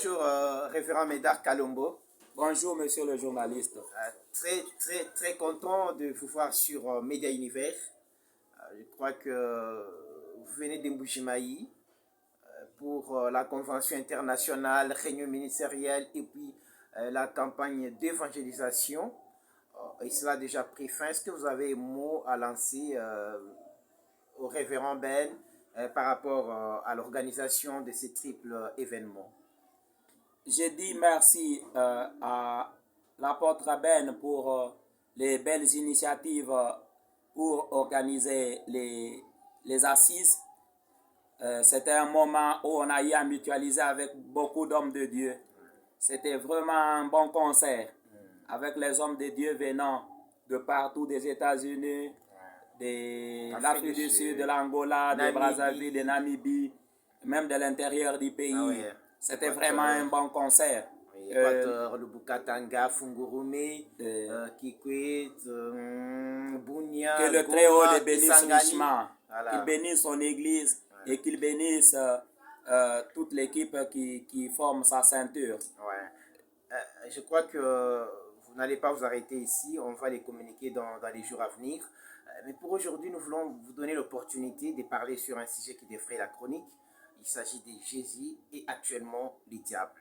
Bonjour, révérend Médard Kalombo. Bonjour, monsieur le journaliste. Très content de vous voir sur Média Univers. Je crois que vous venez d'Mbujimai pour la convention internationale, réunion ministérielle et puis la campagne d'évangélisation. Et cela a déjà pris fin. Est-ce que vous avez un mot à lancer au révérend Ben par rapport à l'organisation de ces triples événements? Je dis merci à l'apôtre Ben pour les belles initiatives pour organiser les assises. C'était un moment où on a eu à mutualiser avec beaucoup d'hommes de Dieu. C'était vraiment un bon concert avec les hommes de Dieu venant de partout, des États-Unis, de l'Afrique du Sud, de l'Angola, de Brazzaville, de Namibie, même de l'intérieur du pays. Ah oui. C'était vraiment un bon concert. Équateur, le Bukatanga, Fungurume, Kikwit, Bunia, que le Très-Haut les bénisse Kisangani. richement, Voilà. qu'il bénisse son église et qu'il bénisse toute l'équipe qui forme sa ceinture. Ouais. Je crois que vous n'allez pas vous arrêter ici, on va les communiquer dans les jours à venir. Mais pour aujourd'hui, nous voulons vous donner l'opportunité de parler sur un sujet qui défraie la chronique. Il s'agit de Jésus et actuellement les diables.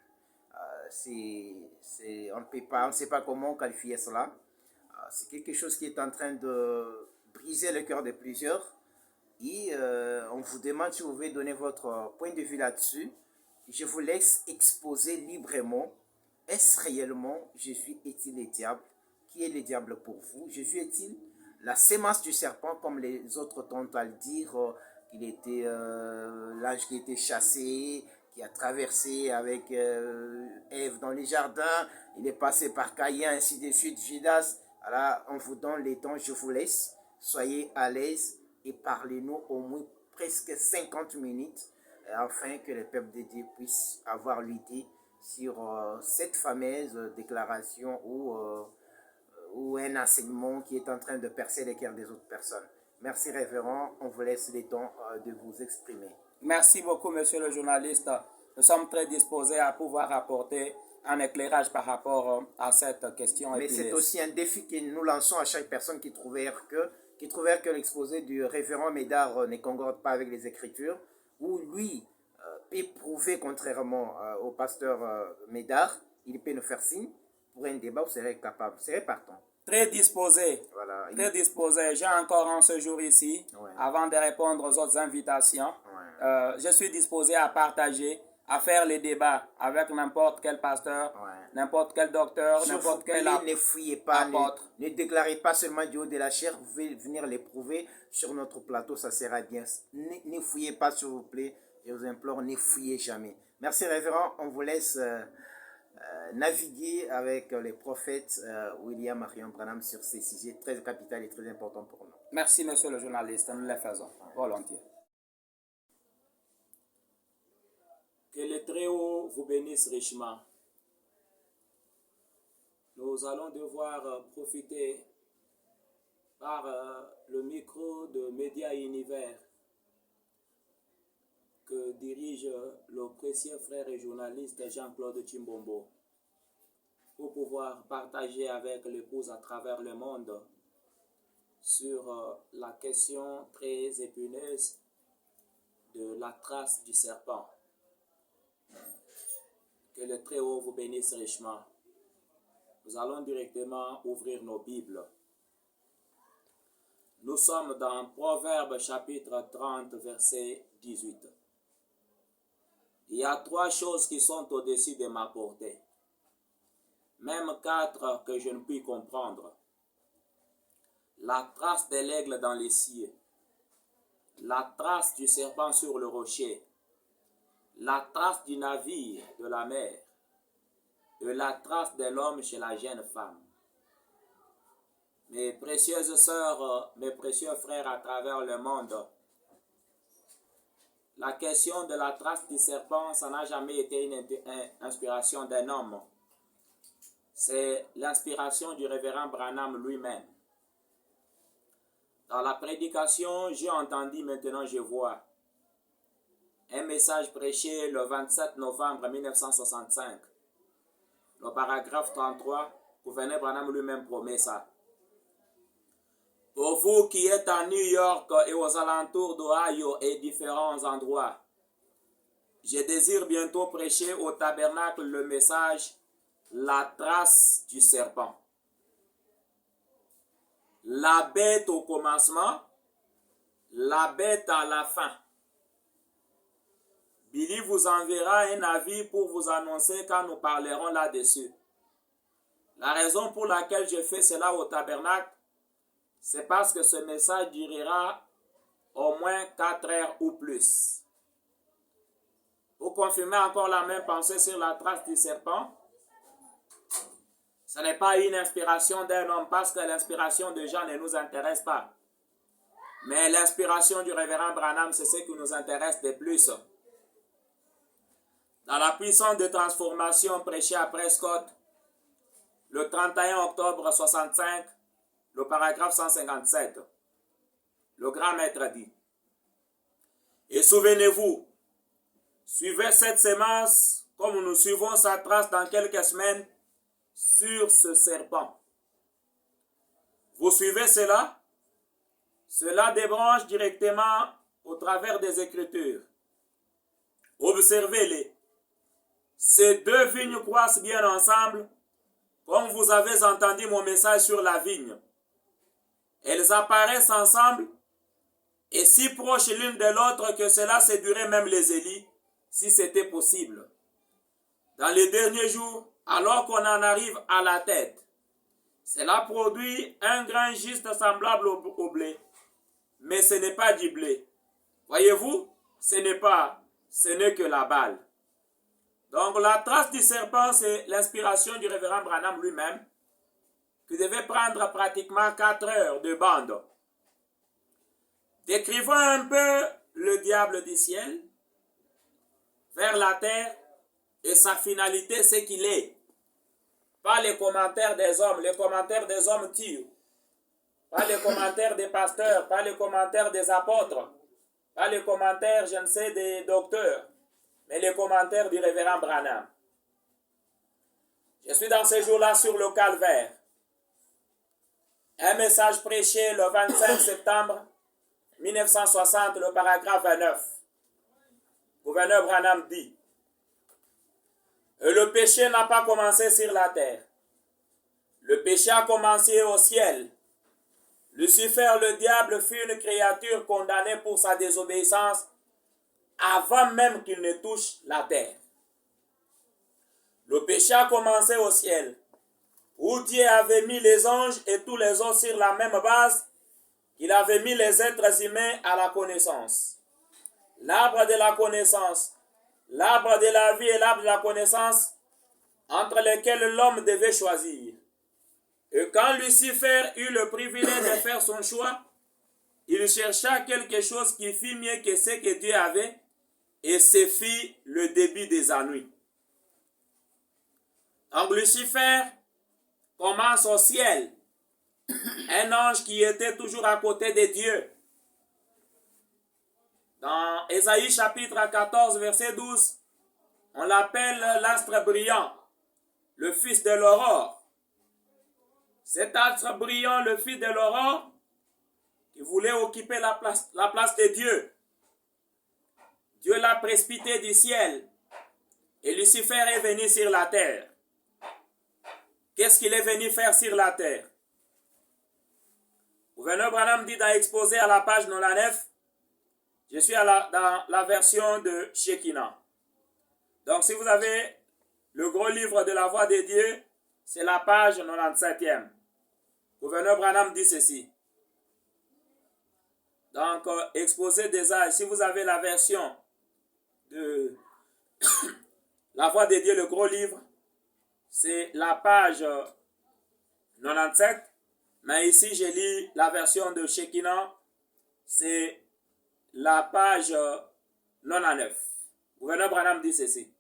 On ne sait pas comment qualifier cela. C'est quelque chose qui est en train de briser le cœur de plusieurs. Et on vous demande si vous pouvez donner votre point de vue là-dessus. Je vous laisse exposer librement. Est-ce réellement Jésus est-il le diable? Qui est le diable pour vous? Jésus est-il la sémence du serpent, comme les autres tentent à le dire, qu'il était l'ange qui était chassé, qui a traversé avec Ève dans les jardins, il est passé par Caïn, ainsi de suite, Judas. Alors, on vous donne les temps, je vous laisse. Soyez à l'aise et parlez-nous au moins presque 50 minutes, afin que le peuple de Dieu puisse avoir l'idée sur cette fameuse déclaration ou un enseignement qui est en train de percer les cœurs des autres personnes. Merci révérend, on vous laisse le temps de vous exprimer. Merci beaucoup, monsieur le journaliste. Nous sommes très disposés à pouvoir apporter un éclairage par rapport à cette question. Mais c'est aussi un défi que nous lançons à chaque personne qui trouvère que l'exposé du révérend Médard ne concorde pas avec les Écritures, ou lui peut prouver contrairement au pasteur Médard, il peut nous faire signe. Pour un débat, vous serez capable, vous serez partant. Très disposé. Voilà. Très disposé. J'ai encore un séjour ici, avant de répondre aux autres invitations. Je suis disposé à partager, à faire les débats avec n'importe quel pasteur, n'importe quel docteur, n'importe quel apôtre. Ne fouillez pas, ne déclarez pas seulement du haut de la chair, vous pouvez venir l'éprouver sur notre plateau, ça sera bien. Ne fouillez pas, s'il vous plaît, je vous implore, ne fouillez jamais. Merci révérend, on vous laisse naviguer avec les prophètes William Marion Branham sur ces sujets très capitaux et très importants pour nous. Merci monsieur le journaliste, nous les faisons volontiers. Que le Très-Haut vous bénisse richement. Nous allons devoir profiter par le micro de Média Univers que dirige le précieux frère et journaliste Jean-Claude Chimbombo pour pouvoir partager avec l'épouse à travers le monde sur la question très épineuse de la trace du serpent. Que le Très-Haut vous bénisse richement. Nous allons directement ouvrir nos Bibles. Nous sommes dans Proverbes chapitre 30, verset 18. Il y a 3 choses qui sont au-dessus de ma portée, même 4 que je ne puis comprendre. La trace de l'aigle dans les cieux, la trace du serpent sur le rocher, la trace du navire de la mer et la trace de l'homme chez la jeune femme. Mes précieuses sœurs, mes précieux frères à travers le monde, la question de la trace du serpent, ça n'a jamais été une inspiration d'un homme. C'est l'inspiration du révérend Branham lui-même. Dans la prédication, j'ai entendu, maintenant je vois. un message prêché le 27 novembre 1965. Le paragraphe 33, gouverneur Branham lui-même promet ça. Pour vous qui êtes à New York et aux alentours d'Ohio et différents endroits, je désire bientôt prêcher au tabernacle le message « La trace du serpent ». La bête au commencement, la bête à la fin. Billy vous enverra un avis pour vous annoncer quand nous parlerons là-dessus. La raison pour laquelle je fais cela au tabernacle, c'est parce que ce message durera au moins 4 heures ou plus. Pour confirmer encore la même pensée sur la trace du serpent, ce n'est pas une inspiration d'un homme parce que l'inspiration de Jean ne nous intéresse pas. Mais l'inspiration du révérend Branham, c'est ce qui nous intéresse de plus. Dans la puissance de transformation prêchée à Prescott, le 31 octobre 65, le paragraphe 157, le grand maître dit: et souvenez-vous, suivez cette sémence comme nous suivons sa trace dans quelques semaines sur ce serpent. Vous suivez cela? Cela débranche directement au travers des Écritures. Observez-les. Ces deux vignes croissent bien ensemble, comme vous avez entendu mon message sur la vigne. Elles apparaissent ensemble et si proches l'une de l'autre que cela séduirait même les Élis, si c'était possible. Dans les derniers jours, alors qu'on en arrive à la tête, cela produit un grain juste semblable au blé, mais ce n'est pas du blé. Voyez-vous, ce n'est que la balle. Donc la trace du serpent, c'est l'inspiration du révérend Branham lui-même, qui devait prendre pratiquement 4 heures de bande. Décrivons un peu le diable du ciel vers la terre et sa finalité, c'est qu'il est. Pas les commentaires des hommes. Les commentaires des hommes tuent. Pas les commentaires des pasteurs, pas les commentaires des apôtres, pas les commentaires, je ne sais, des docteurs, mais les commentaires du révérend Branham. Je suis dans ces jours-là sur le calvaire. Un message prêché le 25 septembre 1960, le paragraphe 29. Gouverneur Branham dit: le péché n'a pas commencé sur la terre. Le péché a commencé au ciel. Lucifer, le diable, fut une créature condamnée pour sa désobéissance avant même qu'il ne touche la terre. Le péché a commencé au ciel, où Dieu avait mis les anges et tous les autres sur la même base qu'il avait mis les êtres humains à la connaissance. L'arbre de la connaissance, l'arbre de la vie et l'arbre de la connaissance, entre lesquels l'homme devait choisir. Et quand Lucifer eut le privilège de faire son choix, il chercha quelque chose qui fît mieux que ce que Dieu avait, et ce fit le début des ennuis. Donc Lucifer commence au ciel, un ange qui était toujours à côté de Dieu. Dans Ésaïe chapitre 14, verset 12, on l'appelle l'astre brillant, le fils de l'aurore. Cet astre brillant, le fils de l'aurore, qui voulait occuper la place de Dieu. Dieu l'a précipité du ciel et Lucifer est venu sur la terre. Qu'est-ce qu'il est venu faire sur la terre? Gouverneur Branham dit dans l'exposé à la page 99, je suis dans la version de Shekinah. Donc si vous avez le gros livre de la voix de Dieu, c'est la page 97e. Gouverneur Branham dit ceci. Donc, exposé des âges, si vous avez la version de la voix de Dieu, le gros livre, c'est la page 97. Mais ici, j'ai lu la version de Shekinah, c'est la page 99. Gouverneur Branham dit ceci.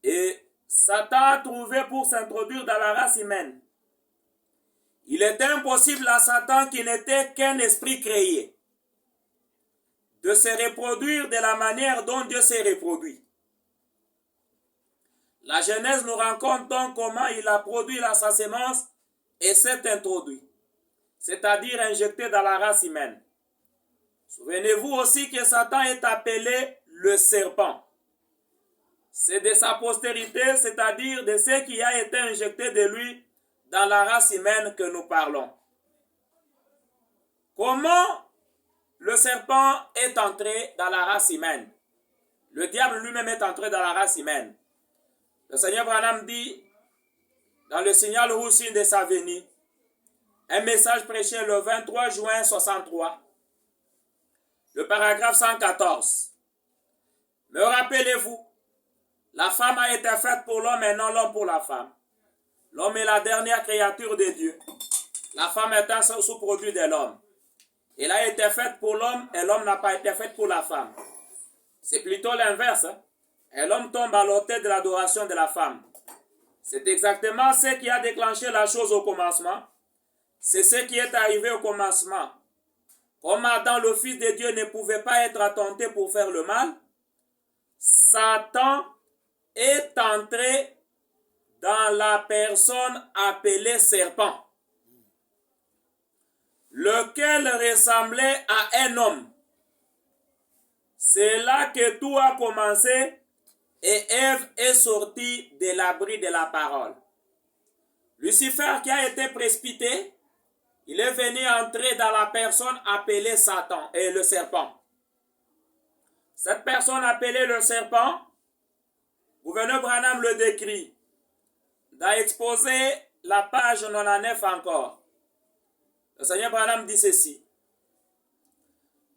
Et Satan a trouvé pour s'introduire dans la race humaine. Il était impossible à Satan qui n'était qu'un esprit créé. de se reproduire de la manière dont Dieu s'est reproduit. La Genèse nous raconte donc comment il a produit sa sémence et s'est introduit, c'est-à-dire injecté dans la race humaine. Souvenez-vous aussi que Satan est appelé le serpent. C'est de sa postérité, c'est-à-dire de ce qui a été injecté de lui dans la race humaine que nous parlons. Comment le serpent est entré dans la race humaine? Le diable lui-même est entré dans la race humaine. Le Seigneur Branham dit, dans le signal Roussin de sa venue, un message prêché le 23 juin 63, le paragraphe 114. Me rappelez-vous, la femme a été faite pour l'homme et non l'homme pour la femme. L'homme est la dernière créature de Dieu. La femme est un sous-produit de l'homme. Elle a été faite pour l'homme et l'homme n'a pas été fait pour la femme. C'est plutôt l'inverse. Et l'homme tombe à l'autel de l'adoration de la femme. C'est exactement ce qui a déclenché la chose au commencement. C'est ce qui est arrivé au commencement. Comme Adam, le Fils de Dieu, ne pouvait pas être tenté pour faire le mal, Satan est entré dans la personne appelée serpent, lequel ressemblait à un homme. C'est là que tout a commencé et Ève est sortie de l'abri de la parole. Lucifer qui a été précipité, il est venu entrer dans la personne appelée Satan et le serpent. Cette personne appelée le serpent, gouverneur Branham le décrit dans Exposé, la page 99 encore. Le Seigneur Branham dit ceci.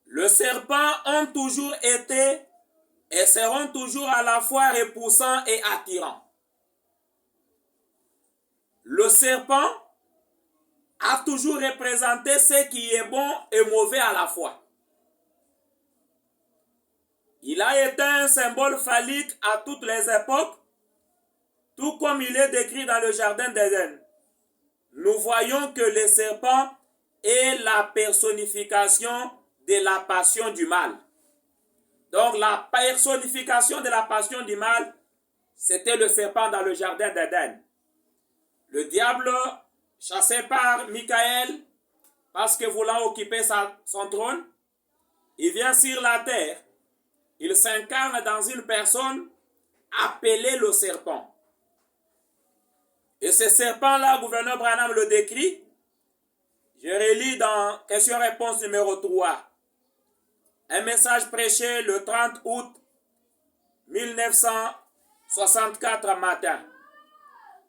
Le serpent ont toujours été et seront toujours à la fois repoussants et attirants. Le serpent a toujours représenté ce qui est bon et mauvais à la fois. Il a été un symbole phallique à toutes les époques, tout comme il est décrit dans le jardin d'Éden. Nous voyons que le serpent est la personnification de la passion du mal. Donc la personnification de la passion du mal, c'était le serpent dans le jardin d'Éden. Le diable, chassé par Michael, parce que voulant occuper son trône, il vient sur la terre. Il s'incarne dans une personne appelée le serpent. Et ce serpent-là, gouverneur Branham le décrit. Je relis dans question-réponse numéro 3. Un message prêché le 30 août 1964 matin.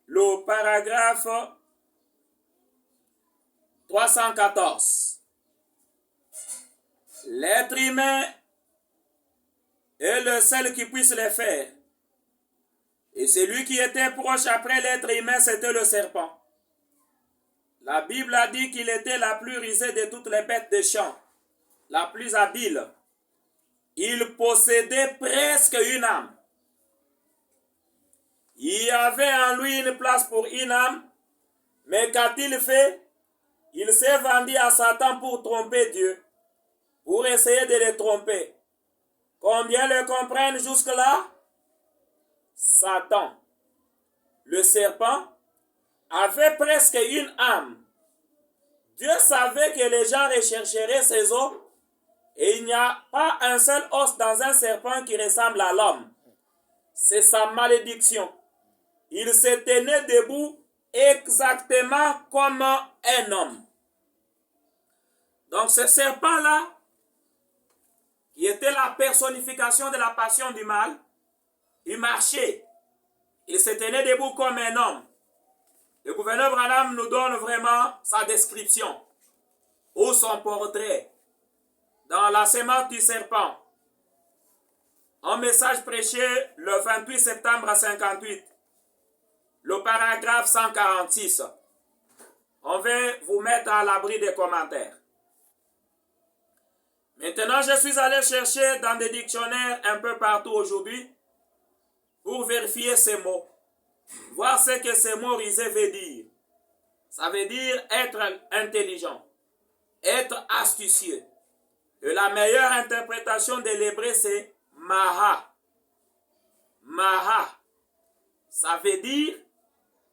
Le paragraphe 314. L'être humain est le seul qui puisse le faire. Et celui qui était proche après l'être humain, c'était le serpent. La Bible a dit qu'il était la plus rusée de toutes les bêtes des champs, la plus habile. Il possédait presque une âme. Il y avait en lui une place pour une âme, mais qu'a-t-il fait? Il s'est vendu à Satan pour tromper Dieu, pour essayer de le tromper. Combien le comprennent jusque-là? Satan, le serpent, avait presque une âme. Dieu savait que les gens rechercheraient ses os et il n'y a pas un seul os dans un serpent qui ressemble à l'homme. C'est sa malédiction. Il se tenait debout exactement comme un homme. Donc ce serpent-là, qui était la personnification de la passion du mal, il marchait. Il se tenait debout comme un homme. Le gouverneur Branham nous donne vraiment sa description ou son portrait dans la sémence du serpent. Un message prêché le 28 septembre 58. Le paragraphe 146. On va vous mettre à l'abri des commentaires. Maintenant, je suis allé chercher dans des dictionnaires un peu partout aujourd'hui pour vérifier ces mots. Voir ce que ces mots rusés veulent dire. Ça veut dire être intelligent, être astucieux. Et la meilleure interprétation de l'hébreu, c'est Maha. Maha. Ça veut dire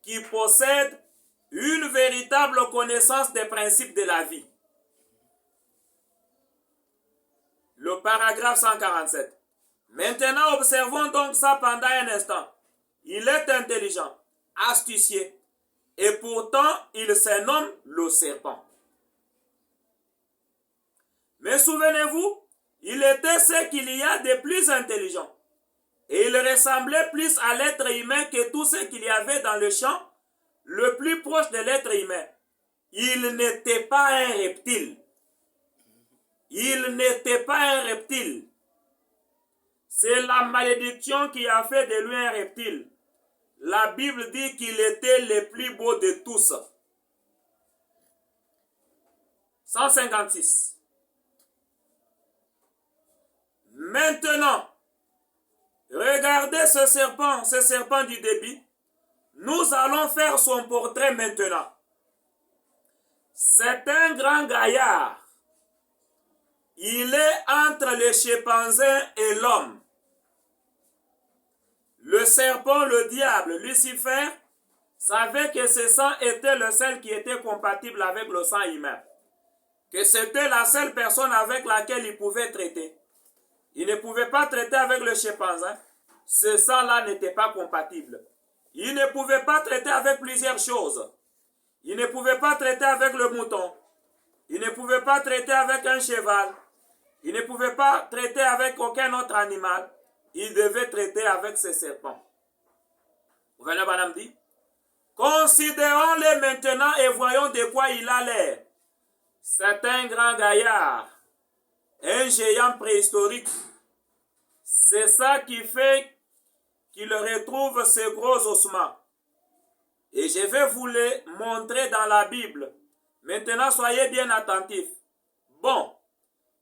qui possède une véritable connaissance des principes de la vie. Le paragraphe 147. Maintenant, observons donc ça pendant un instant. Il est intelligent, astucieux, et pourtant il se nomme le serpent. Mais souvenez-vous, il était ce qu'il y a de plus intelligent. Et il ressemblait plus à l'être humain que tout ce qu'il y avait dans le champ, le plus proche de l'être humain. Il n'était pas un reptile. Il n'était pas un reptile. C'est la malédiction qui a fait de lui un reptile. La Bible dit qu'il était le plus beau de tous. 156. Maintenant, regardez ce serpent du début. Nous allons faire son portrait maintenant. C'est un grand gaillard. Il est entre le chimpanzé et l'homme. Le serpent, le diable, Lucifer, savait que ce sang était le seul qui était compatible avec le sang humain. Que c'était la seule personne avec laquelle il pouvait traiter. Il ne pouvait pas traiter avec le chimpanzé. Ce sang-là n'était pas compatible. Il ne pouvait pas traiter avec plusieurs choses. Il ne pouvait pas traiter avec le mouton. Il ne pouvait pas traiter avec un cheval. Il ne pouvait pas traiter avec aucun autre animal. Il devait traiter avec ce serpent. Vous voyez, madame dit, considérons-le maintenant et voyons de quoi il a l'air. C'est un grand gaillard, un géant préhistorique. C'est ça qui fait qu'il retrouve ce gros ossement. Et je vais vous le montrer dans la Bible. Maintenant, soyez bien attentifs. Bon,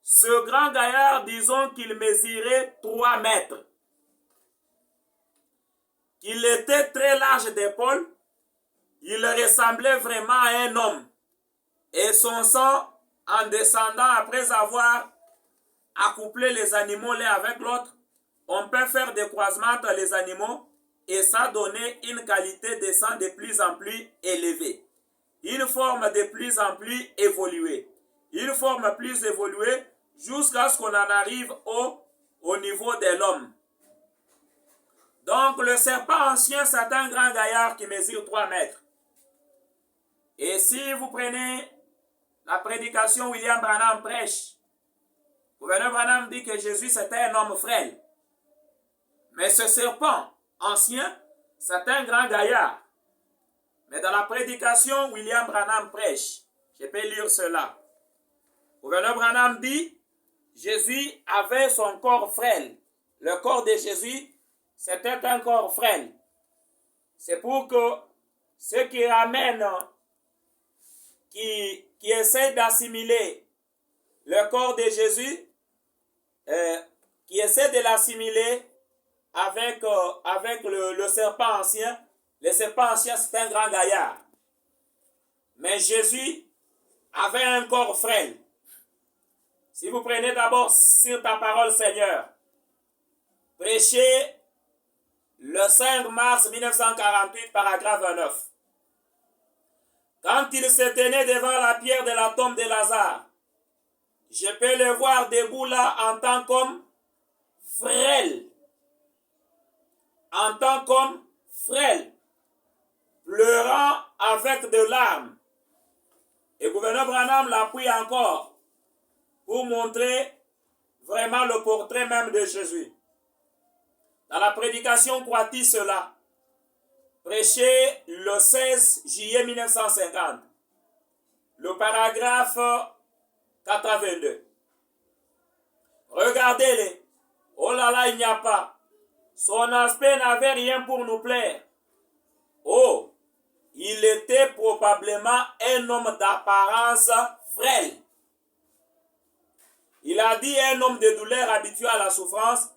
ce grand gaillard, disons qu'il mesurait 3 mètres. Qu'il était très large d'épaules. Il ressemblait vraiment à un homme. Et son sang, en descendant après avoir accouplé les animaux l'un avec l'autre, on peut faire des croisements entre les animaux et ça donnait une qualité de sang de plus en plus élevée. Une forme de plus en plus évoluée. Une forme plus évoluée jusqu'à ce qu'on en arrive au niveau de l'homme. Donc le serpent ancien, c'est un grand gaillard qui mesure 3 mètres. Et si vous prenez la prédication William Branham prêche, gouverneur Branham dit que Jésus c'était un homme frêle. Mais ce serpent ancien, c'est un grand gaillard. Mais dans la prédication William Branham prêche, je peux lire cela. Gouverneur Branham dit, Jésus avait son corps frêle. Le corps de Jésus, c'était un corps frêle. C'est pour que ceux qui ramènent, qui essaient d'assimiler le corps de Jésus, qui essaient de l'assimiler avec le serpent ancien. Le serpent ancien, c'est un grand gaillard. Mais Jésus avait un corps frêle. Si vous prenez d'abord sur ta parole, Seigneur, prêchez le 5 mars 1948, paragraphe 29. Quand il se tenait devant la pierre de la tombe de Lazare, je peux le voir debout là en tant qu'homme frêle. En tant qu'homme frêle, pleurant avec de larmes. Et gouverneur Branham l'appuie encore pour montrer vraiment le portrait même de Jésus. Dans la prédication croit-il cela, prêché le 16 juillet 1950, le paragraphe 82. Regardez-les, oh là là, il n'y a pas. Son aspect n'avait rien pour nous plaire. Oh, il était probablement un homme d'apparence frêle. Il a dit un homme de douleur habitué à la souffrance,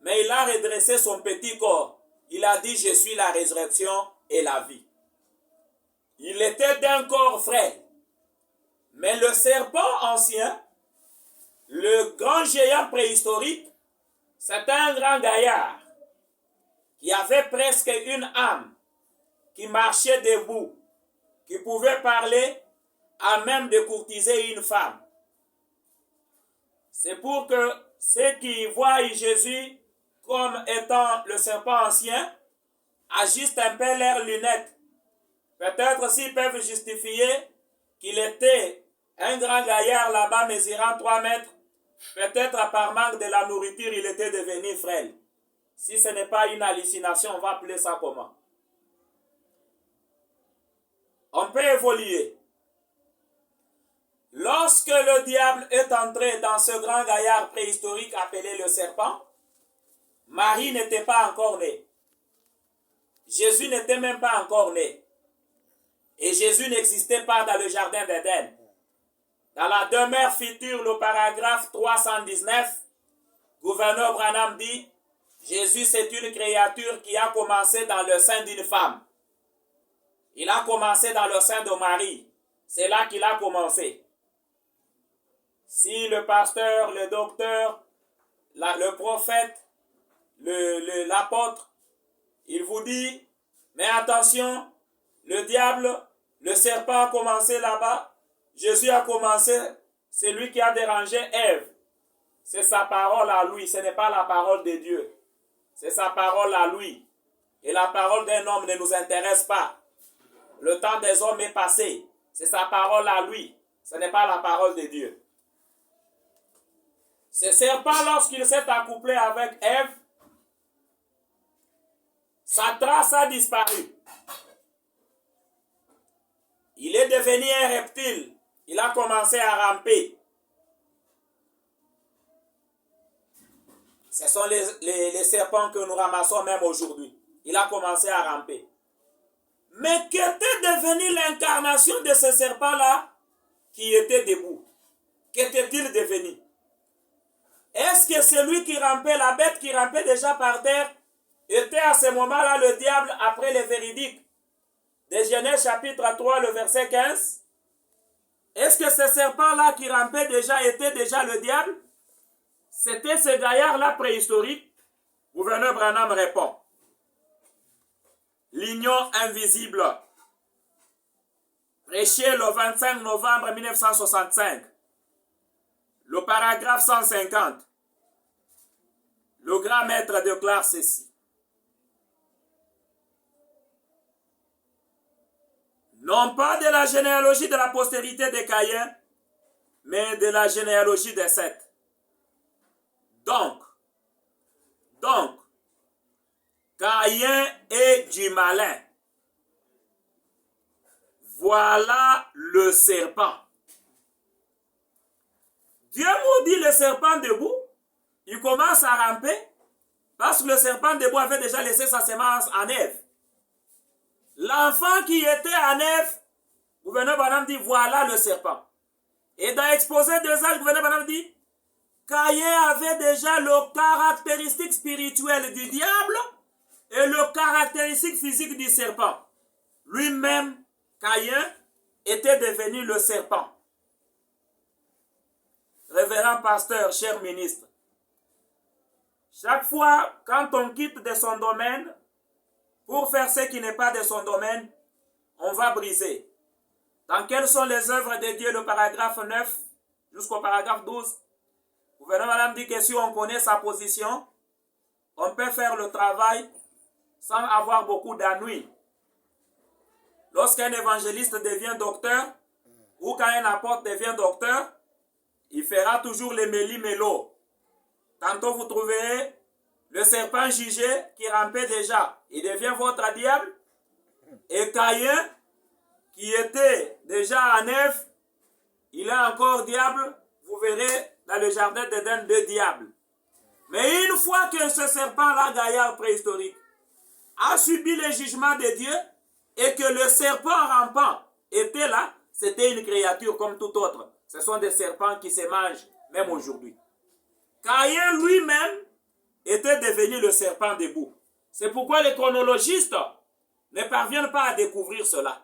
mais il a redressé son petit corps. Il a dit, je suis la résurrection et la vie. Il était d'un corps frêle. Mais le serpent ancien, Le grand géant préhistorique, c'est un grand gaillard qui avait presque une âme, qui marchait debout, qui pouvait parler à même de courtiser une femme. C'est pour que ceux qui voient Jésus comme étant le serpent ancien ajustent un peu leurs lunettes. Peut-être s'ils peuvent justifier qu'il était un grand gaillard là-bas mesurant 3 mètres, peut-être par manque de la nourriture, il était devenu frêle. Si ce n'est pas une hallucination, on va appeler ça comment? On peut évoluer. Lorsque le diable est entré dans ce grand gaillard préhistorique appelé le serpent, Marie n'était pas encore née. Jésus n'était même pas encore né. Et Jésus n'existait pas dans le jardin d'Éden. Dans la demeure future, le paragraphe 319, gouverneur Branham dit, Jésus c'est une créature qui a commencé dans le sein d'une femme. Il a commencé dans le sein de Marie. C'est là qu'il a commencé. Si le pasteur, le docteur, le prophète, l'apôtre, il vous dit, mais attention, le diable, le serpent a commencé là-bas, Jésus a commencé, c'est lui qui a dérangé Ève. C'est sa parole à lui, ce n'est pas la parole de Dieu. C'est sa parole à lui. Et la parole d'un homme ne nous intéresse pas. Le temps des hommes est passé. C'est sa parole à lui. Ce n'est pas la parole de Dieu. Ce serpent, lorsqu'il s'est accouplé avec Ève, sa trace a disparu. Il est devenu un reptile. Il a commencé à ramper. Ce sont les serpents que nous ramassons même aujourd'hui. Il a commencé à ramper. Mais qu'était devenue l'incarnation de ce serpent-là qui était debout? Qu'était-il devenu? Est-ce que celui qui rampait, la bête qui rampait déjà par terre, était à ce moment-là le diable après le véridique de Genèse chapitre 3, le verset 15? Est-ce que ce serpent-là qui rampait déjà était déjà le diable? C'était ce gaillard-là préhistorique? Gouverneur Branham répond. L'union invisible. Prêché le 25 novembre 1965. Le paragraphe 150. Le grand maître déclare ceci. Non pas de la généalogie de la postérité de Caïn, mais de la généalogie de Seth. Donc, Caïn est du malin. Voilà le serpent. Dieu maudit le serpent debout. Il commence à ramper parce que le serpent debout avait déjà laissé sa semence en Ève. L'enfant qui était en Ève, gouverneur Branham dit, voilà le serpent. Et dans l'exposé des âges, gouverneur Branham dit, Caïn avait déjà le caractéristique spirituel du diable et le caractéristique physique du serpent. Lui-même, Caïn, était devenu le serpent. Révérend pasteur, cher ministre, chaque fois quand on quitte de son domaine pour faire ce qui n'est pas de son domaine, on va briser. Dans quelles sont les œuvres de Dieu, le paragraphe 9 jusqu'au paragraphe 12, le gouverneur Madame dit que si on connaît sa position, on peut faire le travail sans avoir beaucoup d'ennuis. Lorsqu'un évangéliste devient docteur, ou quand un apôtre devient docteur, il fera toujours les méli-mélo. Tantôt vous trouverez le serpent jugé qui rampait déjà. Il devient votre diable. Et Caïn, qui était déjà en Ève, il est encore diable. Vous verrez dans le jardin d'Éden 2 diables. Mais une fois que ce serpent-là, gaillard préhistorique, a subi le jugement de Dieu et que le serpent rampant était là, c'était une créature comme tout autre. Ce sont des serpents qui se mangent même aujourd'hui. Caïn lui-même était devenu le serpent debout. C'est pourquoi les chronologistes ne parviennent pas à découvrir cela.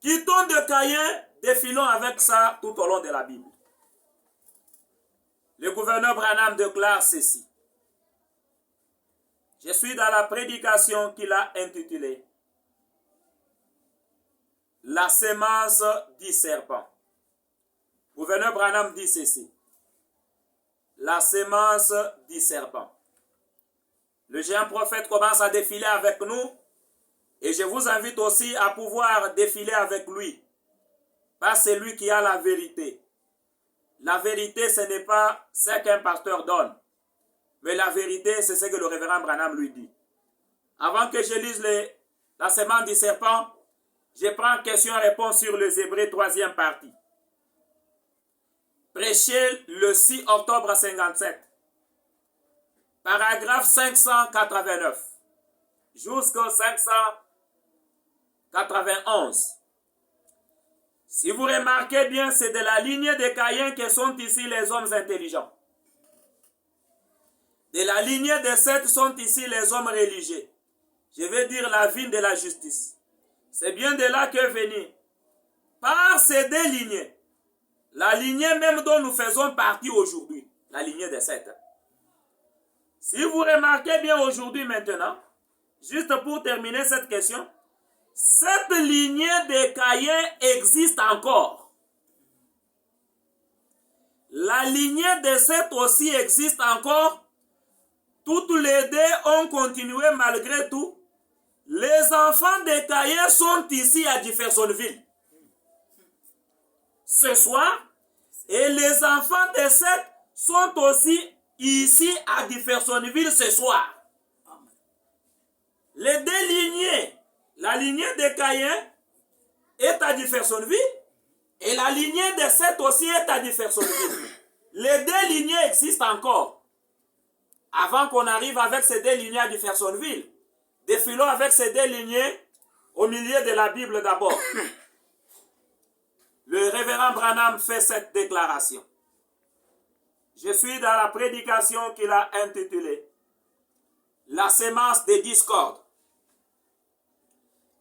Quittons de Caïn défilons avec ça tout au long de la Bible. Le gouverneur Branham déclare ceci. Je suis dans la prédication qu'il a intitulée La sémence du serpent. Gouverneur Branham dit ceci. La sémence du serpent. Le géant prophète commence à défiler avec nous et je vous invite aussi à pouvoir défiler avec lui. Parce que c'est lui qui a la vérité. La vérité, ce n'est pas ce qu'un pasteur donne. Mais la vérité, c'est ce que le révérend Branham lui dit. Avant que je lise la sémence du serpent, je prends question-réponse sur les Hébreux, 3e partie. Prêché le 6 octobre 57. Paragraphe 589. Jusqu'au 591. Si vous remarquez bien, c'est de la lignée des Caïens que sont ici les hommes intelligents. De la lignée de Seth sont ici les hommes religieux. Je vais dire la vigne de la justice. C'est bien de là que venu. Par ces deux lignées, la lignée même dont nous faisons partie aujourd'hui, la lignée de Seth. Si vous remarquez bien aujourd'hui maintenant, juste pour terminer cette question, cette lignée des Caïens existe encore. La lignée de Seth aussi existe encore. Toutes les deux ont continué malgré tout. Les enfants des Caïens sont ici à Jeffersonville ce soir. Et les enfants de Seth sont aussi ici à Jeffersonville ce soir. Les deux lignées, la lignée des Caïens est à Jeffersonville et la lignée de Seth aussi est à Jeffersonville. Les deux lignées existent encore. Avant qu'on arrive avec ces deux lignées à Jeffersonville, défilons avec ces deux lignées au milieu de la Bible d'abord. Le révérend Branham fait cette déclaration. Je suis dans la prédication qu'il a intitulée La sémence des discordes.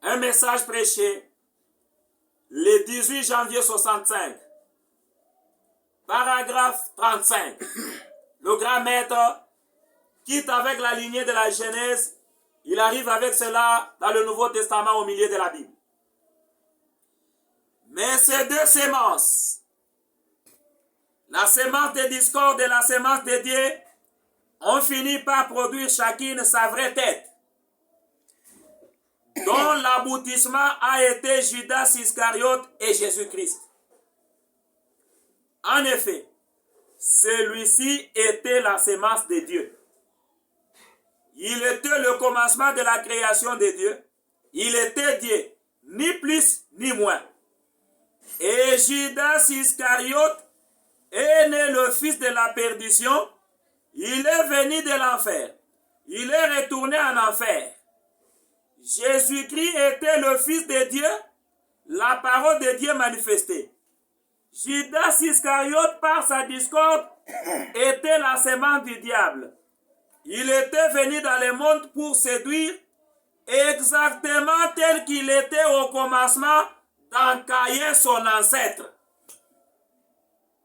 Un message prêché le 18 janvier 65. Paragraphe 35. Le grand maître quitte avec la lignée de la Genèse. Il arrive avec cela dans le Nouveau Testament au milieu de la Bible. Mais ces deux sémences, la sémence des discordes et la sémence de Dieu, ont fini par produire chacune sa vraie tête, dont l'aboutissement a été Judas Iscariote et Jésus-Christ. En effet, celui-ci était la sémence de Dieu. Il était le commencement de la création de Dieu. Il était Dieu, ni plus ni moins. Et Judas Iscariote est né le fils de la perdition. Il est venu de l'enfer. Il est retourné en enfer. Jésus-Christ était le fils de Dieu, la parole de Dieu manifestée. Judas Iscariote, par sa discorde, était la sémence du diable. Il était venu dans le monde pour séduire, exactement tel qu'il était au commencement dans Caïn, son ancêtre.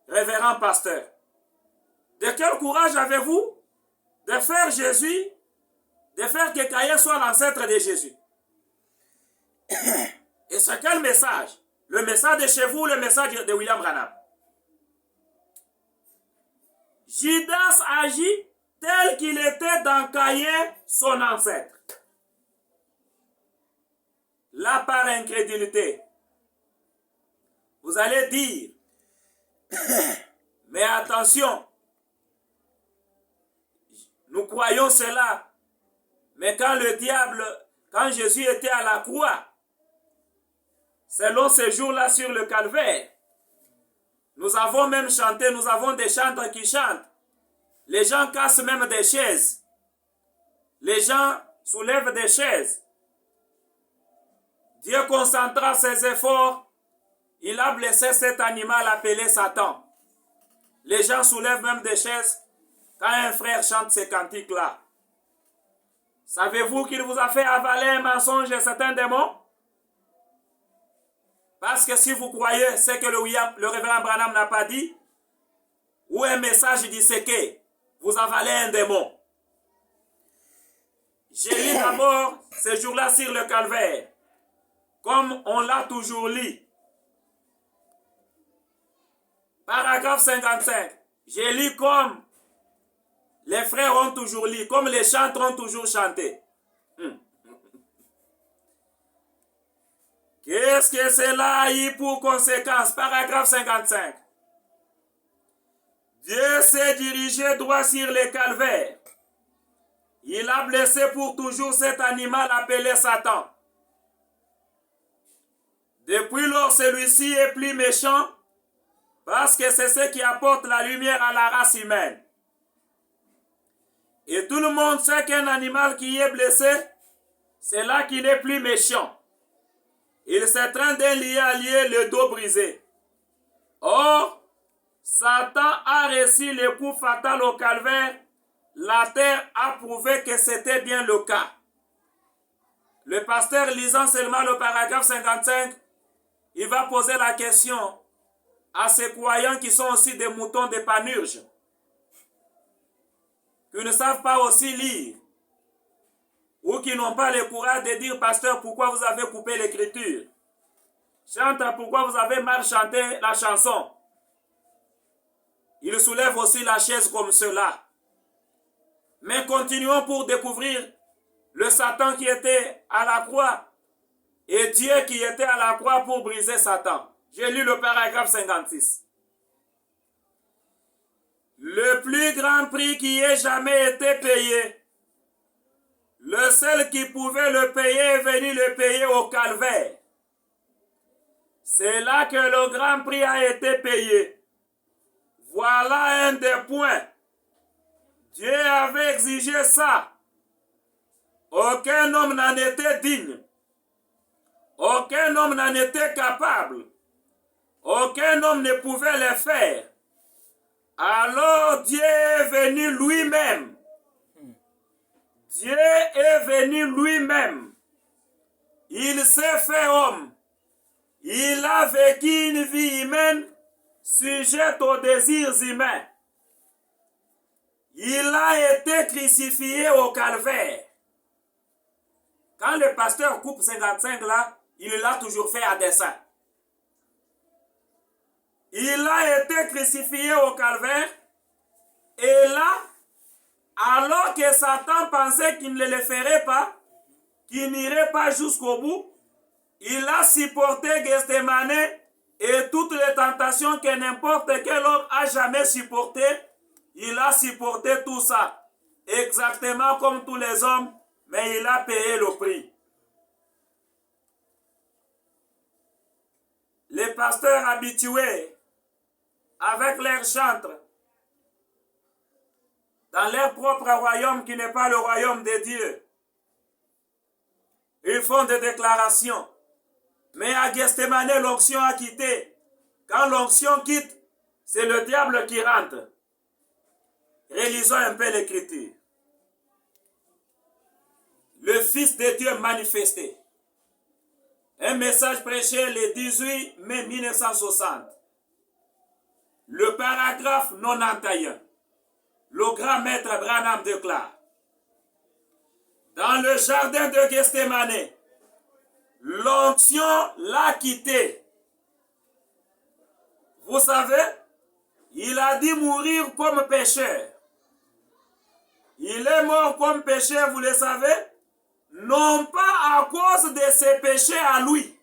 Révérend pasteur, de quel courage avez-vous de faire Jésus, de faire que Caïn soit l'ancêtre de Jésus? Et c'est quel message? Le message de chez vous, le message de William Branham. Judas agit tel qu'il était dans Caïn, son ancêtre. Là, par incrédulité, vous allez dire, mais attention, nous croyons cela, mais quand quand Jésus était à la croix, selon ces jours-là sur le calvaire, nous avons même chanté, nous avons des chanteurs qui chantent. Les gens cassent même des chaises. Les gens soulèvent des chaises. Dieu concentra ses efforts. Il a blessé cet animal appelé Satan. Les gens soulèvent même des chaises quand un frère chante ces cantiques-là. Savez-vous qu'il vous a fait avaler un mensonge et c'est un démon? Parce que si vous croyez ce que le révérend Branham n'a pas dit, ou un message disséqué, vous avalez un démon. J'ai lu d'abord ce jour-là sur le calvaire, comme on l'a toujours lu. Paragraphe 55. J'ai lu comme les frères ont toujours lu, comme les chantres ont toujours chanté. Qu'est-ce que cela a eu pour conséquence? Paragraphe 55. Dieu s'est dirigé droit sur le calvaire. Il a blessé pour toujours cet animal appelé Satan. Depuis lors, celui-ci est plus méchant parce que c'est ce qui apporte la lumière à la race humaine. Et tout le monde sait qu'un animal qui est blessé, c'est là qu'il est plus méchant. Il s'étreint d'un lié à lié, le dos brisé. Or, Satan a reçu le coup fatal au calvaire. La terre a prouvé que c'était bien le cas. Le pasteur, lisant seulement le paragraphe 55, il va poser la question à ces croyants qui sont aussi des moutons de panurge, qui ne savent pas aussi lire, ou qui n'ont pas le courage de dire, pasteur, pourquoi vous avez coupé l'écriture? Chanteur, pourquoi vous avez mal chanté la chanson? Il soulève aussi la chaise comme cela. Mais continuons pour découvrir le Satan qui était à la croix et Dieu qui était à la croix pour briser Satan. J'ai lu le paragraphe 56. Le plus grand prix qui ait jamais été payé, le seul qui pouvait le payer est venu le payer au calvaire. C'est là que le grand prix a été payé. Voilà un des points. Dieu avait exigé ça. Aucun homme n'en était digne. Aucun homme n'en était capable. Aucun homme ne pouvait le faire. Alors Dieu est venu lui-même. Dieu est venu lui-même. Il s'est fait homme. Il a vécu une vie humaine sujette aux désirs humains. Il a été crucifié au calvaire. Quand le pasteur coupe 55 là, il l'a toujours fait à dessein. Il a été crucifié au calvaire et là, alors que Satan pensait qu'il ne le ferait pas, qu'il n'irait pas jusqu'au bout, il a supporté Gethsemane et toutes les tentations que n'importe quel homme a jamais supportées. Il a supporté tout ça, exactement comme tous les hommes, mais il a payé le prix. Les pasteurs habitués avec leurs chantres dans leur propre royaume qui n'est pas le royaume de Dieu, ils font des déclarations. Mais à Gethsemane, l'onction a quitté. Quand l'onction quitte, c'est le diable qui rentre. Relisons un peu l'écriture. Le Fils de Dieu manifesté. Un message prêché le 18 mai 1960. Le paragraphe 91. Le grand maître Branham déclare. Dans le jardin de Gethsemane, l'onction l'a quitté. Vous savez, il a dit mourir comme pécheur. Il est mort comme pécheur, vous le savez, non pas à cause de ses péchés à lui,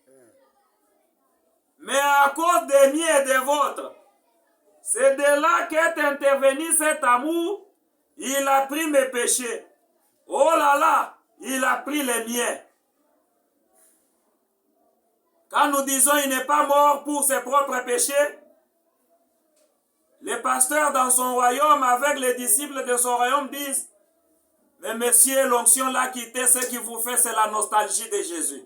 mais à cause des miens et des vôtres. C'est de là qu'est intervenu cet amour. Il a pris mes péchés. Oh là là, il a pris les miens. Quand nous disons qu'il n'est pas mort pour ses propres péchés, les pasteurs dans son royaume avec les disciples de son royaume disent, mais messieurs, l'onction l'a quitté, ce qui vous fait, c'est la nostalgie de Jésus.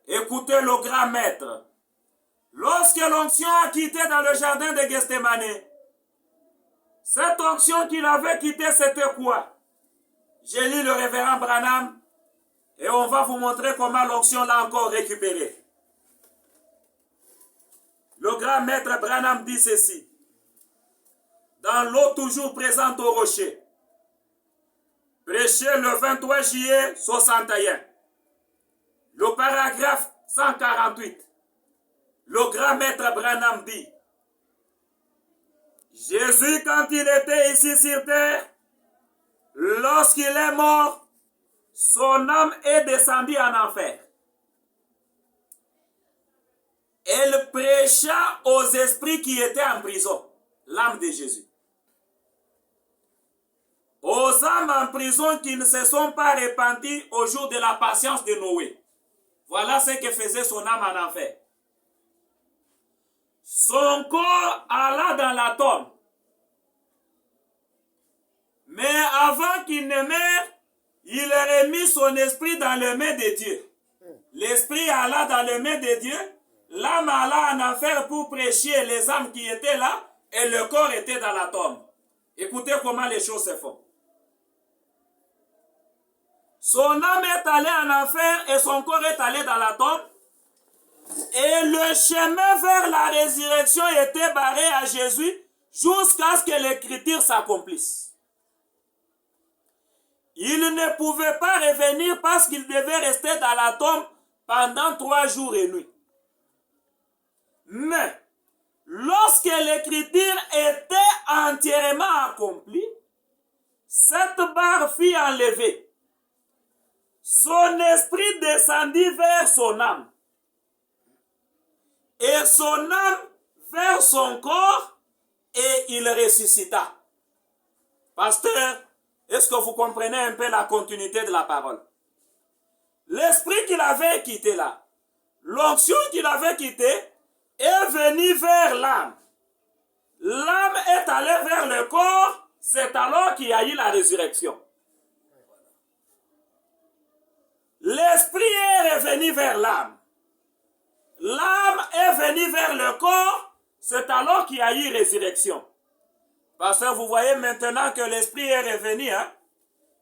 Écoutez le grand maître. Lorsque l'onction a quitté dans le jardin de Gethsemane, cette onction qu'il avait quittée, c'était quoi? J'ai lu le révérend Branham Et on va vous montrer comment l'onction l'a encore récupéré. Le grand maître Branham dit ceci. Dans l'eau toujours présente au rocher. Prêché le 23 juillet 61. Le paragraphe 148. Le grand maître Branham dit. Jésus, quand il était ici sur terre, lorsqu'il est mort, son âme est descendue en enfer. Elle prêcha aux esprits qui étaient en prison, l'âme de Jésus. Aux âmes en prison qui ne se sont pas repenties au jour de la patience de Noé. Voilà ce que faisait son âme en enfer. Son corps alla dans la tombe. Mais avant qu'il ne meure, il remis son esprit dans les mains de Dieu. L'esprit alla dans les mains de Dieu. L'âme alla en enfer pour prêcher les âmes qui étaient là. Et le corps était dans la tombe. Écoutez comment les choses se font. Son âme est allée en enfer et son corps est allé dans la tombe. Et le chemin vers la résurrection était barré à Jésus jusqu'à ce que l'écriture s'accomplisse. Il ne pouvait pas revenir parce qu'il devait rester dans la tombe pendant 3 jours et nuits. Mais, lorsque l'écriture était entièrement accomplie, cette barre fut enlevée. Son esprit descendit vers son âme. Et son âme vers son corps, et il ressuscita. Pasteur, est-ce que vous comprenez un peu la continuité de la parole? L'esprit qu'il avait quitté là, l'onction qu'il avait quittée, est venue vers l'âme. L'âme est allée vers le corps, c'est alors qu'il y a eu la résurrection. L'esprit est revenu vers l'âme. L'âme est venue vers le corps, c'est alors qu'il y a eu résurrection. Parce que vous voyez maintenant que l'esprit est revenu, hein?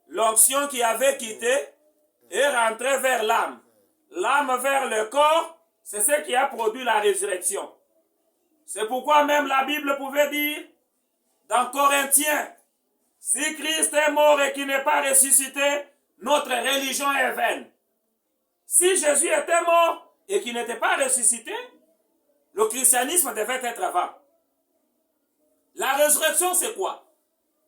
L'onction qui avait quitté est rentrée vers l'âme. L'âme vers le corps, c'est ce qui a produit la résurrection. C'est pourquoi même la Bible pouvait dire, dans Corinthiens, si Christ est mort et qu'il n'est pas ressuscité, notre religion est vaine. Si Jésus était mort et qu'il n'était pas ressuscité, le christianisme devait être vain. La résurrection, c'est quoi?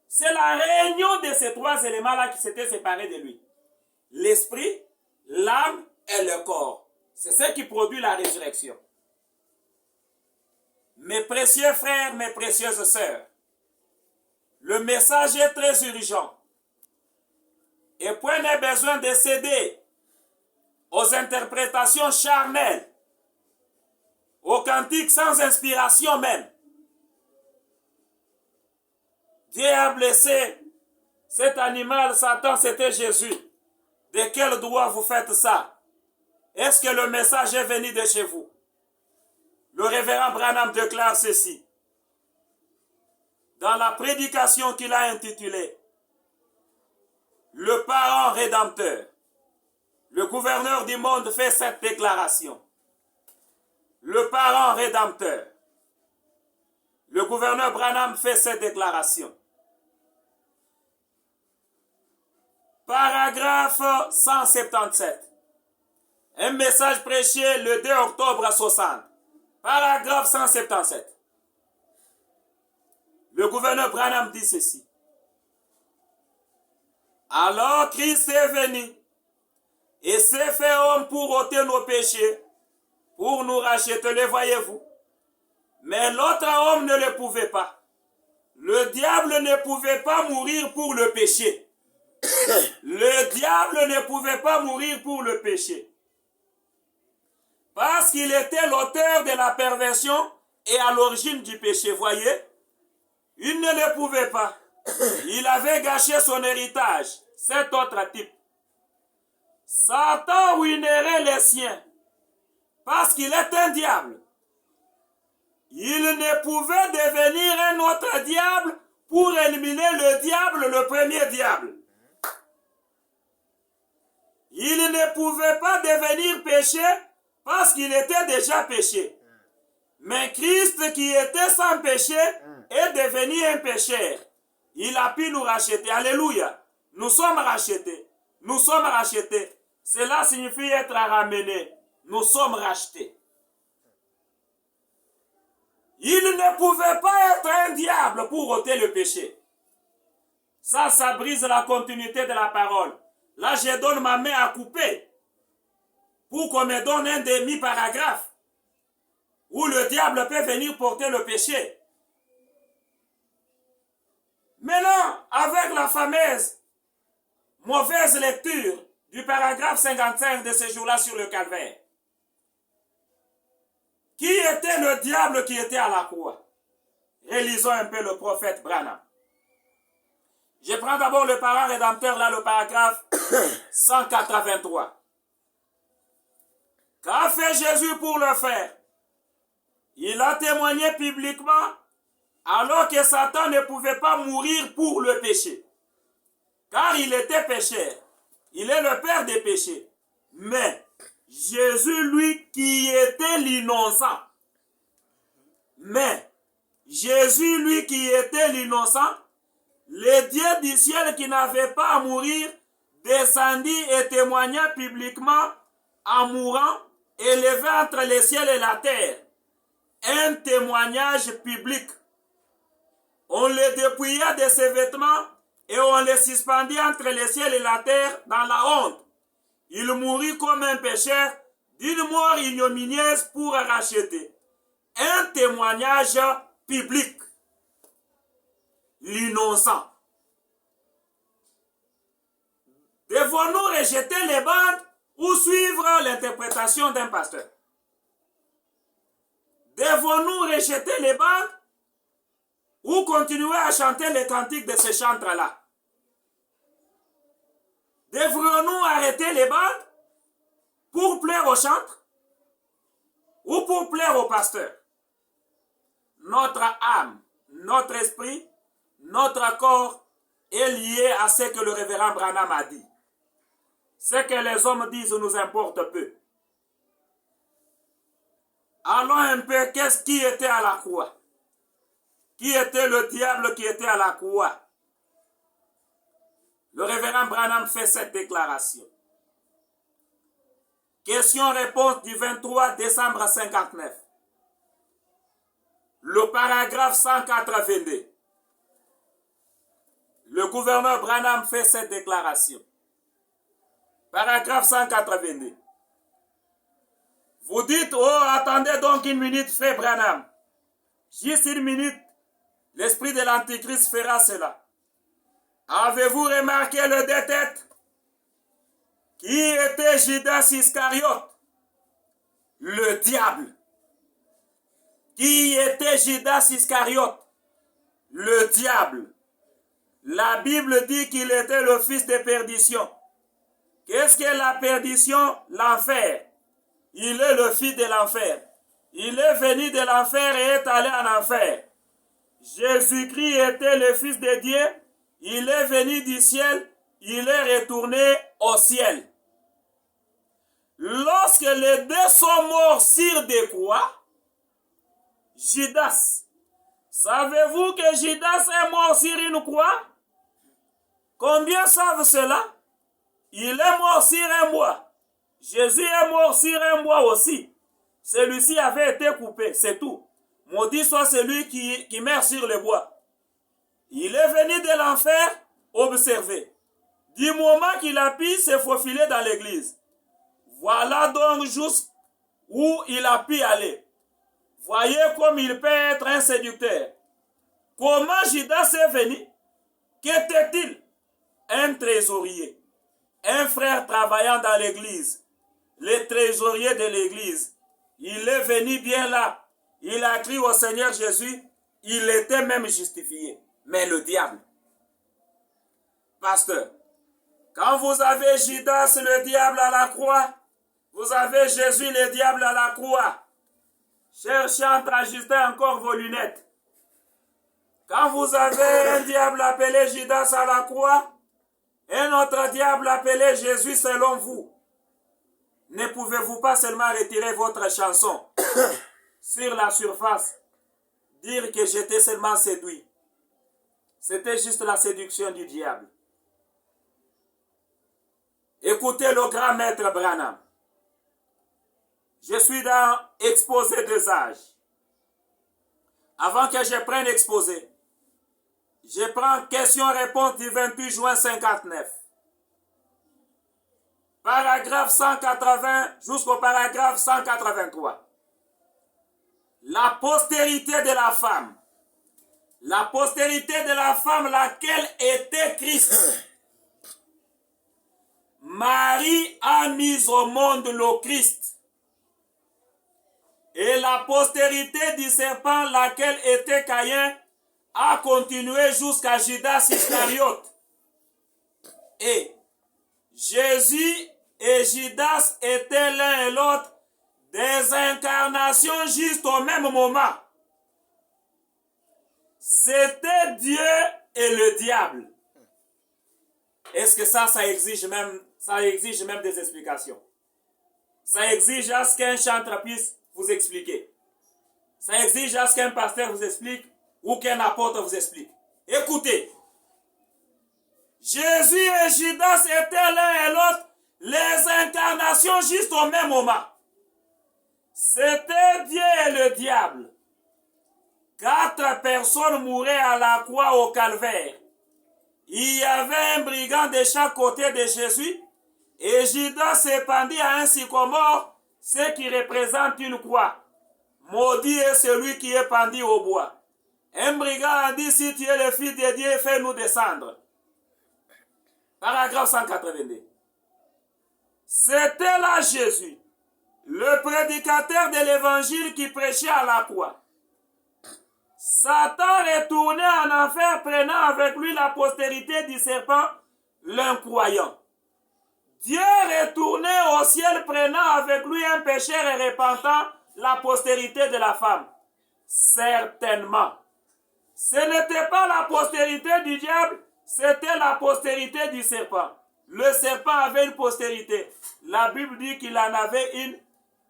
C'est la réunion de ces 3 éléments-là qui s'étaient séparés de lui. L'esprit, l'âme et le corps. C'est ce qui produit la résurrection. Mes précieux frères, mes précieuses sœurs, le message est très urgent. Et point n'est besoin de céder aux interprétations charnelles, aux cantiques sans inspiration même. Dieu a blessé cet animal, Satan, c'était Jésus. De quel droit vous faites ça? Est-ce que le message est venu de chez vous? Le révérend Branham déclare ceci. Dans la prédication qu'il a intitulée « Le parent rédempteur », le gouverneur du monde fait cette déclaration. Le parent rédempteur. Le gouverneur Branham fait cette déclaration. Paragraphe 177. Un message prêché le 2 octobre 60. Paragraphe 177. Le gouverneur Branham dit ceci. Alors Christ est venu et s'est fait homme pour ôter nos péchés, pour nous racheter, le voyez-vous. Mais l'autre homme ne le pouvait pas. Le diable ne pouvait pas mourir pour le péché. Le diable ne pouvait pas mourir pour le péché. Parce qu'il était l'auteur de la perversion et à l'origine du péché, voyez. Il ne le pouvait pas. Il avait gâché son héritage, cet autre type. Satan ruinerait les siens, parce qu'il est un diable. Il ne pouvait devenir un autre diable pour éliminer le diable, le premier diable. Il ne pouvait pas devenir péché parce qu'il était déjà péché. Mais Christ qui était sans péché est devenu un pécheur. Il a pu nous racheter. Alléluia. Nous sommes rachetés. Nous sommes rachetés. Cela signifie être ramenés. Nous sommes rachetés. Il ne pouvait pas être un diable pour ôter le péché. Ça brise la continuité de la parole. Là, je donne ma main à couper pour qu'on me donne un demi-paragraphe où le diable peut venir porter le péché. Maintenant, avec la fameuse mauvaise lecture du paragraphe 55 de ce jour-là sur le calvaire, qui était le diable qui était à la croix? Relisons un peu le prophète Branham. Je prends d'abord le parent rédempteur, là, le paragraphe 183. Qu'a fait Jésus pour le faire? Il a témoigné publiquement alors que Satan ne pouvait pas mourir pour le péché. Car il était pécheur. Il est le père des péchés. Mais Jésus, lui, qui était l'innocent. Mais Jésus, lui, qui était l'innocent, le Dieu du ciel qui n'avait pas à mourir, descendit et témoigna publiquement en mourant, élevé entre les ciels et la terre. Un témoignage public. On le dépouilla de ses vêtements et on le suspendit entre les ciels et la terre dans la honte. Il mourut comme un pécheur d'une mort ignominieuse pour racheter. Un témoignage public. L'innocent. Devons-nous rejeter les bandes ou suivre l'interprétation d'un pasteur? Devons-nous rejeter les bandes ou continuer à chanter les cantiques de ce chantre-là? Devrions-nous arrêter les bandes pour plaire au chantre ou pour plaire au pasteur? Notre âme, notre esprit, notre corps est lié à ce que le révérend Branham a dit. Ce que les hommes disent nous importe peu. Allons un peu, qu'est-ce qui était à la croix? Qui était le diable qui était à la croix? Le révérend Branham fait cette déclaration. Question-réponse du 23 décembre 59. Le paragraphe 182. Le gouverneur Branham fait cette déclaration. Paragraphe 182. Vous dites, oh, attendez donc une minute, frère Branham. Juste une minute, l'esprit de l'Antichrist fera cela. Avez-vous remarqué le deux têtes? Qui était Judas Iscariote? Le diable. Qui était Judas Iscariote? Le diable. La Bible dit qu'il était le fils de perdition. Qu'est-ce que la perdition? L'enfer. Il est le fils de l'enfer. Il est venu de l'enfer et est allé en enfer. Jésus-Christ était le Fils de Dieu. Il est venu du ciel. Il est retourné au ciel. Lorsque les deux sont morts sur des croix, Judas, savez-vous que Judas est mort sur une croix? Combien savent cela? Il est mort sur un bois. Jésus est mort sur un bois aussi. Celui-ci avait été coupé, c'est tout. Maudit soit celui qui meurt sur le bois. Il est venu de l'enfer, observez. Du moment qu'il a pu se faufiler dans l'église. Voilà donc jusqu'où il a pu aller. Voyez comme il peut être un séducteur. Comment Judas est venu? Qu'était-il? Un trésorier. Un frère travaillant dans l'église. Le trésorier de l'église. Il est venu bien là. Il a crié au Seigneur Jésus. Il était même justifié. Mais le diable. Pasteur, quand vous avez Judas le diable à la croix, vous avez Jésus le diable à la croix. Cherchez à ajuster encore vos lunettes. Quand vous avez un diable appelé Judas à la croix, Un autre diable appelé Jésus selon vous. Ne pouvez-vous pas seulement retirer votre chanson sur la surface, dire que j'étais seulement séduit? C'était juste la séduction du diable. Écoutez le grand maître Branham. Je suis dans Exposé des âges. Avant que je prenne l'exposé, je prends question-réponse du 28 juin 59. Paragraphe 180 jusqu'au paragraphe 183. La postérité de la femme. La postérité de la femme, laquelle était Christ. Marie a mis au monde le Christ. Et la postérité du serpent, laquelle était Caïn, a continué jusqu'à Judas Iscariote. Et Jésus et Judas étaient l'un et l'autre des incarnations juste au même moment. C'était Dieu et le diable. Est-ce que ça exige même des explications? Ça exige à ce qu'un chanteur puisse vous expliquer. Ça exige à ce qu'un pasteur vous explique ou qu'un apôtre vous explique. Écoutez. Jésus et Judas étaient l'un et l'autre les incarnations juste au même moment. C'était Dieu et le diable. 4 personnes mouraient à la croix au calvaire. Il y avait un brigand de chaque côté de Jésus et Judas se pendit à un sycomore, ce qui représente une croix. Maudit est celui qui est pendu au bois. Un brigand a dit, si tu es le fils de Dieu, fais-nous descendre. Paragraphe 182. C'était là Jésus, le prédicateur de l'évangile qui prêchait à la croix. Satan retournait en enfer prenant avec lui la postérité du serpent, l'incroyant. Dieu retournait au ciel prenant avec lui un pécheur et repentant, la postérité de la femme. Certainement. Ce n'était pas la postérité du diable, c'était la postérité du serpent. Le serpent avait une postérité. La Bible dit qu'il en avait une.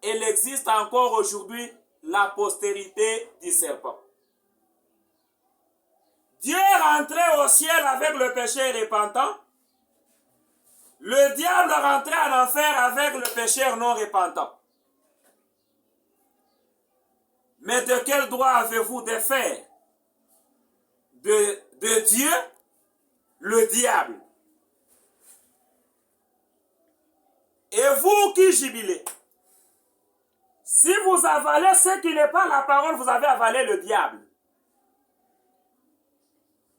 Elle existe encore aujourd'hui, la postérité du serpent. Dieu rentrait au ciel avec le pécheur repentant. Le diable rentrait en enfer avec le pécheur non repentant. Mais de quel droit avez-vous de faire de Dieu le diable? Et vous qui jubilez, si vous avalez ce qui n'est pas la parole, vous avez avalé le diable.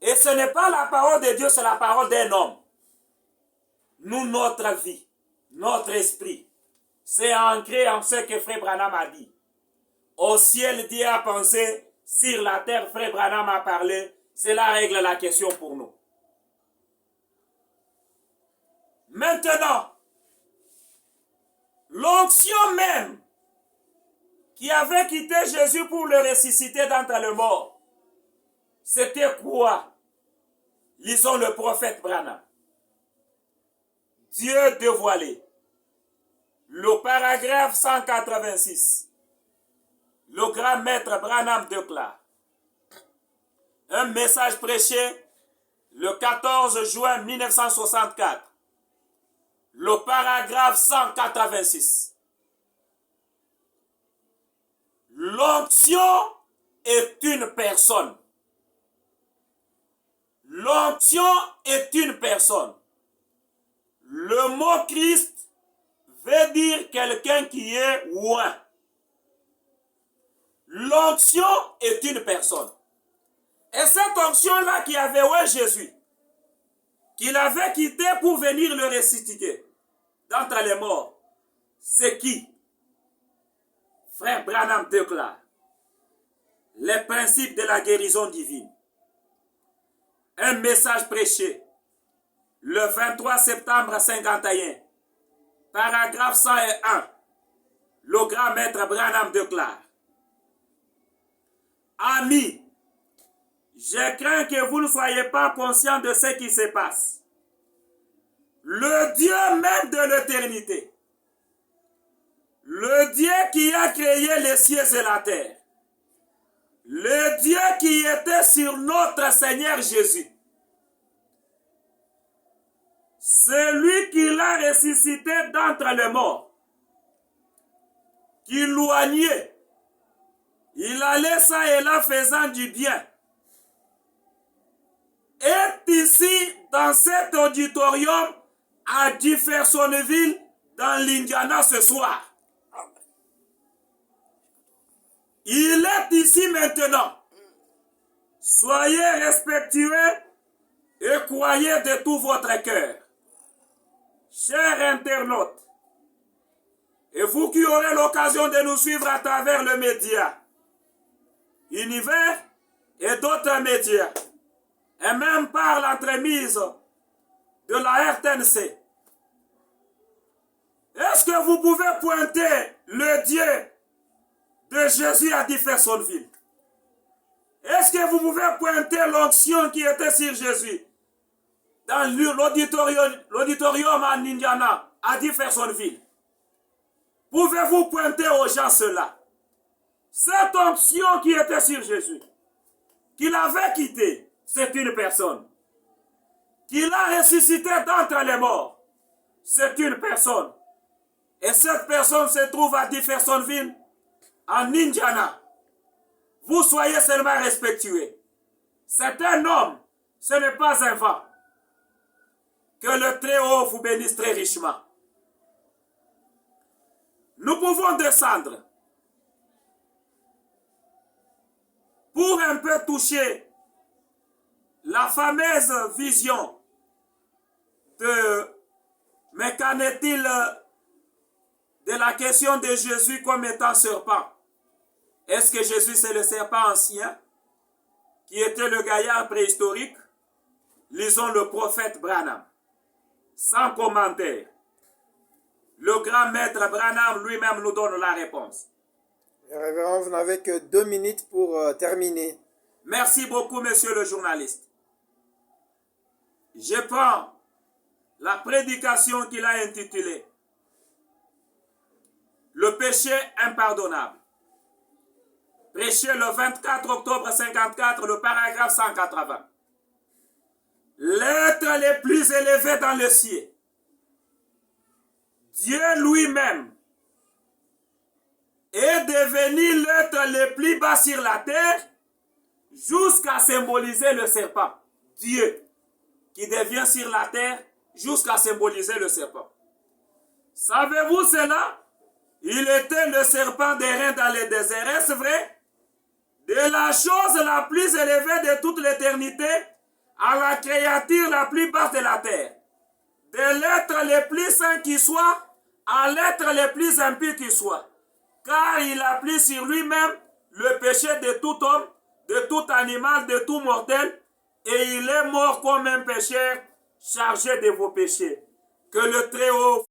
Et ce n'est pas la parole de Dieu, c'est la parole d'un homme. Nous, notre vie, notre esprit, c'est ancré en ce que Frère Branham a dit. Au ciel, Dieu a pensé, sur la terre, Frère Branham a parlé, cela règle la question pour nous. Maintenant, l'onction même qui avait quitté Jésus pour le ressusciter d'entre les morts, c'était quoi? Lisons le prophète Branham. Dieu dévoilé. Le paragraphe 186. Le grand maître Branham déclare. Un message prêché le 14 juin 1964. Le paragraphe 186. L'onction est une personne. L'onction est une personne. Le mot Christ veut dire quelqu'un qui est loin. L'onction est une personne. Et cette onction-là qui avait oué Jésus, qu'il avait quitté pour venir le ressusciter d'entre les morts, c'est qui? Frère Branham déclare les principes de la guérison divine. Un message prêché le 23 septembre 51, paragraphe 101. Le grand maître Branham déclare: Amis, je crains que vous ne soyez pas conscients de ce qui se passe. le Dieu même de l'éternité, le Dieu qui a créé les cieux et la terre, le Dieu qui était sur notre Seigneur Jésus, celui qui l'a ressuscité d'entre les morts, qui loignait, il allait ça et là faisant du bien, est ici dans cet auditorium à Jeffersonville dans l'Indiana ce soir. Il est ici maintenant. Soyez respectueux et croyez de tout votre cœur. Chers internautes, et vous qui aurez l'occasion de nous suivre à travers le média, Univers et d'autres médias, et même par l'entremise de la RTNC, est-ce que vous pouvez pointer le Dieu de Jésus à Jeffersonville? Est-ce que vous pouvez pointer l'onction qui était sur Jésus dans l'auditorium en Indiana, à Jeffersonville? Pouvez-vous pointer aux gens cela? Cette onction qui était sur Jésus, qu'il avait quitté, c'est une personne. Qu'il a ressuscité d'entre les morts, c'est une personne. Et cette personne se trouve à Jeffersonville, en Indiana. Vous soyez seulement respectueux. C'est un homme, ce n'est pas un vent. Que le Très-Haut vous bénisse très richement. Nous pouvons descendre pour un peu toucher la fameuse vision de mais qu'en est-il de la question de Jésus comme étant serpent? Est-ce que Jésus c'est le serpent ancien qui était le gaillard préhistorique? Lisons le prophète Branham. Sans commentaire. Le grand maître Branham lui-même nous donne la réponse. Révérend, vous n'avez que 2 minutes pour terminer. Merci beaucoup, monsieur le journaliste. Je prends la prédication qu'il a intitulée « Le péché impardonnable ». Prêché le 24 octobre 54, le paragraphe 180. L'être le plus élevé dans le ciel, Dieu lui-même, est devenu l'être le plus bas sur la terre jusqu'à symboliser le serpent. Dieu qui devient sur la terre jusqu'à symboliser le serpent. Savez-vous cela? Il était le serpent des reins dans le désert. Est-ce vrai? De la chose la plus élevée de toute l'éternité à la créature la plus basse de la terre. De l'être le plus saint qui soit à l'être le plus impur qui soit. Car il a pris sur lui-même le péché de tout homme, de tout animal, de tout mortel, et il est mort comme un pécheur chargé de vos péchés. Que le Très-Haut